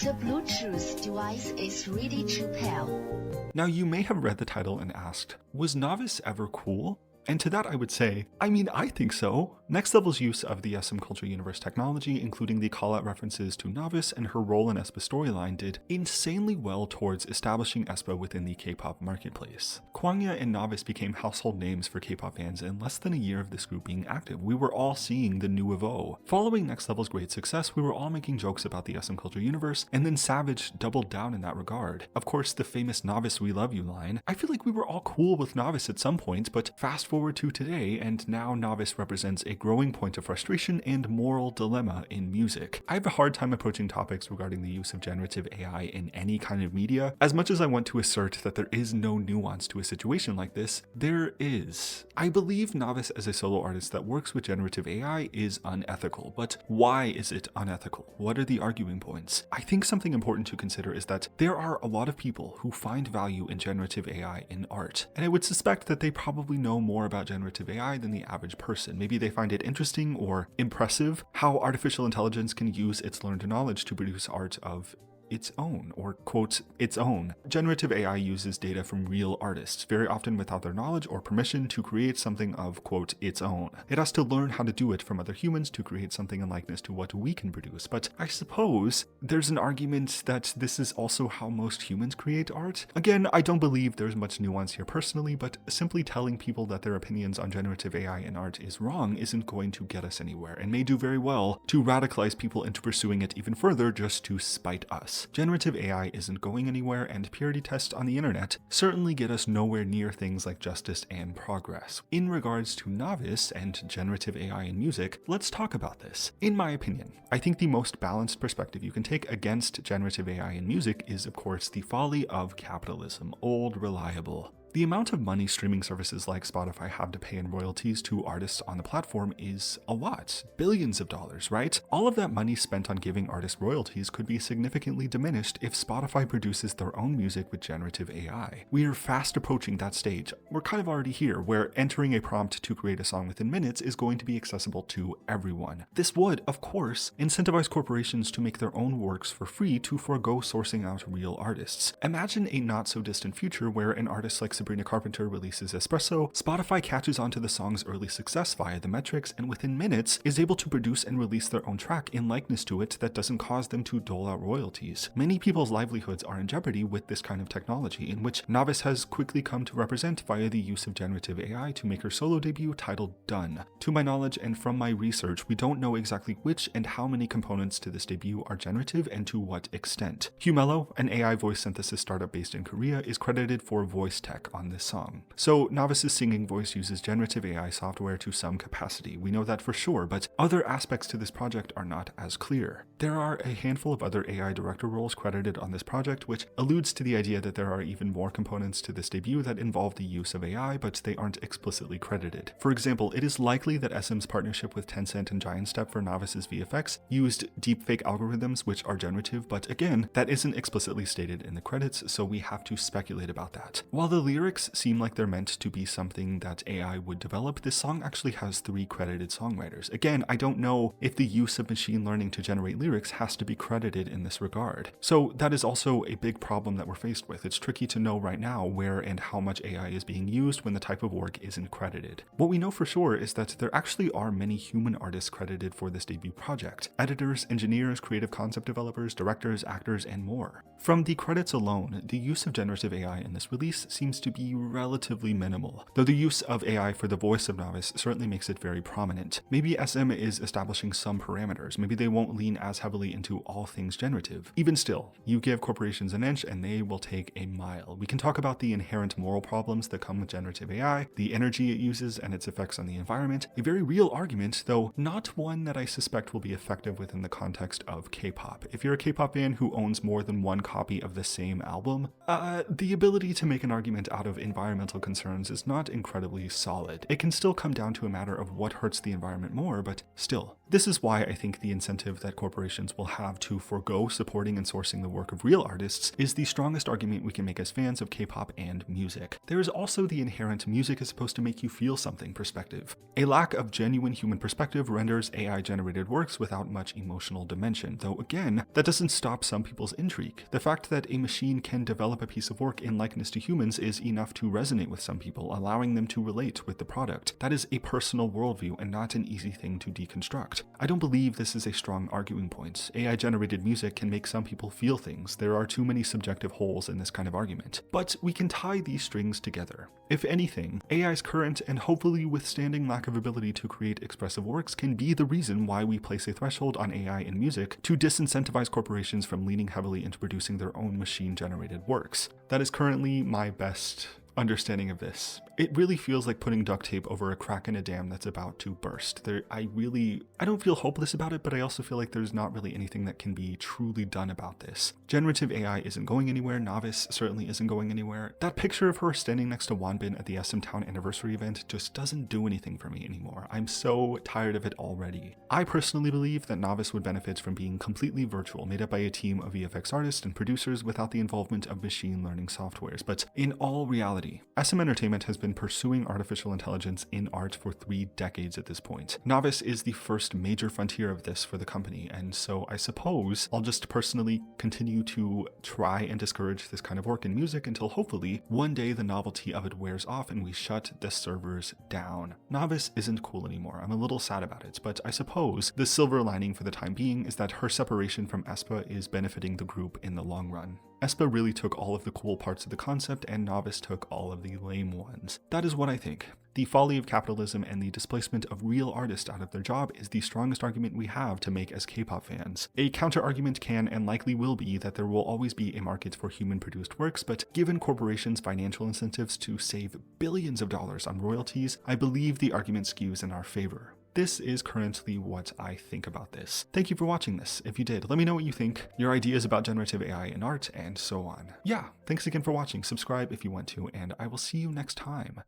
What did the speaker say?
The Bluetooth device is ready to pair. Now, you may have read the title and asked, was Naevis ever cool? And to that I would say, I think so. Next Level's use of the SM Culture Universe technology, including the call-out references to Naevis and her role in aespa storyline, did insanely well towards establishing aespa within the K-pop marketplace. Kwangya and Naevis became household names for K-pop fans in less than a year of this group being active. We were all seeing the new Evo. Following Next Level's great success, we were all making jokes about the SM Culture Universe, and then Savage doubled down in that regard. Of course, the famous Naevis we love you line. I feel like we were all cool with Naevis at some point, but fast forward to today, and now Naevis represents a growing point of frustration and moral dilemma in music. I have a hard time approaching topics regarding the use of generative AI in any kind of media. As much as I want to assert that there is no nuance to a situation like this, there is. I believe Naevis as a solo artist that works with generative AI is unethical, but why is it unethical? What are the arguing points? I think something important to consider is that there are a lot of people who find value in generative AI in art, and I would suspect that they probably know more about generative AI than the average person. Maybe they find it interesting or impressive how artificial intelligence can use its learned knowledge to produce art of its own, or quote, its own. Generative AI uses data from real artists, very often without their knowledge or permission, to create something of, quote, its own. It has to learn how to do it from other humans to create something in likeness to what we can produce. But I suppose there's an argument that this is also how most humans create art. Again, I don't believe there's much nuance here personally, but simply telling people that their opinions on generative AI in art is wrong isn't going to get us anywhere, and may do very well to radicalize people into pursuing it even further just to spite us. Generative AI isn't going anywhere, and purity tests on the internet certainly get us nowhere near things like justice and progress. In regards to Naevis and generative AI in music, let's talk about this. In my opinion, I think the most balanced perspective you can take against generative AI in music is, of course, the folly of capitalism, old, reliable. The amount of money streaming services like Spotify have to pay in royalties to artists on the platform is a lot. Billions of dollars, right? All of that money spent on giving artists royalties could be significantly diminished if Spotify produces their own music with generative AI. We are fast approaching that stage. We're kind of already here, where entering a prompt to create a song within minutes is going to be accessible to everyone. This would, of course, incentivize corporations to make their own works for free to forego sourcing out real artists. Imagine a not-so-distant future where an artist like Sabrina Carpenter releases Espresso, Spotify catches on to the song's early success via the metrics, and within minutes is able to produce and release their own track in likeness to it that doesn't cause them to dole out royalties. Many people's livelihoods are in jeopardy with this kind of technology, in which Naevis has quickly come to represent via the use of generative AI to make her solo debut titled Done. To my knowledge and from my research, we don't know exactly which and how many components to this debut are generative and to what extent. Humello, an AI voice synthesis startup based in Korea, is credited for voice tech on this song. So Naevis' singing voice uses generative AI software to some capacity. We know that for sure, but other aspects to this project are not as clear. There are a handful of other AI director roles credited on this project, which alludes to the idea that there are even more components to this debut that involve the use of AI, but they aren't explicitly credited. For example, it is likely that SM's partnership with Tencent and Giant Step for Naevis' VFX used deepfake algorithms which are generative, but again, that isn't explicitly stated in the credits, so we have to speculate about that. While the lyrics seem like they're meant to be something that AI would develop, this song actually has 3 credited songwriters. Again, I don't know if the use of machine learning to generate lyrics has to be credited in this regard. So that is also a big problem that we're faced with. It's tricky to know right now where and how much AI is being used when the type of work isn't credited. What we know for sure is that there actually are many human artists credited for this debut project. Editors, engineers, creative concept developers, directors, actors, and more. From the credits alone, the use of generative AI in this release seems to be relatively minimal, though the use of AI for the voice of Naevis certainly makes it very prominent. Maybe SM is establishing some parameters, maybe they won't lean as heavily into all things generative. Even still, you give corporations an inch and they will take a mile. We can talk about the inherent moral problems that come with generative AI, the energy it uses and its effects on the environment, a very real argument, though not one that I suspect will be effective within the context of K-pop. If you're a K-pop fan who owns more than one copy of the same album, the ability to make an argument out of environmental concerns is not incredibly solid. It can still come down to a matter of what hurts the environment more, but still, This is why I think the incentive that corporations will have to forego supporting and sourcing the work of real artists is the strongest argument we can make as fans of K-pop and music. There is also the inherent music is supposed to make you feel something perspective. A lack of genuine human perspective renders AI-generated works without much emotional dimension, though again, that doesn't stop some people's intrigue. The fact that a machine can develop a piece of work in likeness to humans is enough to resonate with some people, allowing them to relate with the product. That is a personal worldview and not an easy thing to deconstruct. I don't believe this is a strong arguing point. AI-generated music can make some people feel things. There are too many subjective holes in this kind of argument. But we can tie these strings together. If anything, AI's current and hopefully withstanding lack of ability to create expressive works can be the reason why we place a threshold on AI in music to disincentivize corporations from leaning heavily into producing their own machine-generated works. That is currently my best understanding of this. It really feels like putting duct tape over a crack in a dam that's about to burst. I don't feel hopeless about it, but I also feel like there's not really anything that can be truly done about this. Generative AI isn't going anywhere. Naevis certainly isn't going anywhere. That picture of her standing next to Wanbin at the SM Town anniversary event just doesn't do anything for me anymore. I'm so tired of it already. I personally believe that Naevis would benefit from being completely virtual, made up by a team of VFX artists and producers without the involvement of machine learning softwares. But in all reality, SM Entertainment has been pursuing artificial intelligence in art for 3 decades at this point. Naevis is the first major frontier of this for the company, and so I suppose I'll just personally continue to try and discourage this kind of work in music until hopefully one day the novelty of it wears off and we shut the servers down. Naevis isn't cool anymore. I'm a little sad about it, but I suppose the silver lining for the time being is that her separation from aespa is benefiting the group in the long run. aespa really took all of the cool parts of the concept and Naevis took all of the lame ones. That is what I think. The folly of capitalism and the displacement of real artists out of their job is the strongest argument we have to make as K-pop fans. A counter-argument can and likely will be that there will always be a market for human-produced works, but given corporations' financial incentives to save billions of dollars on royalties, I believe the argument skews in our favor. This is currently what I think about this. Thank you for watching this. If you did, let me know what you think, your ideas about generative AI in art, and so on. Yeah, thanks again for watching. Subscribe if you want to, and I will see you next time.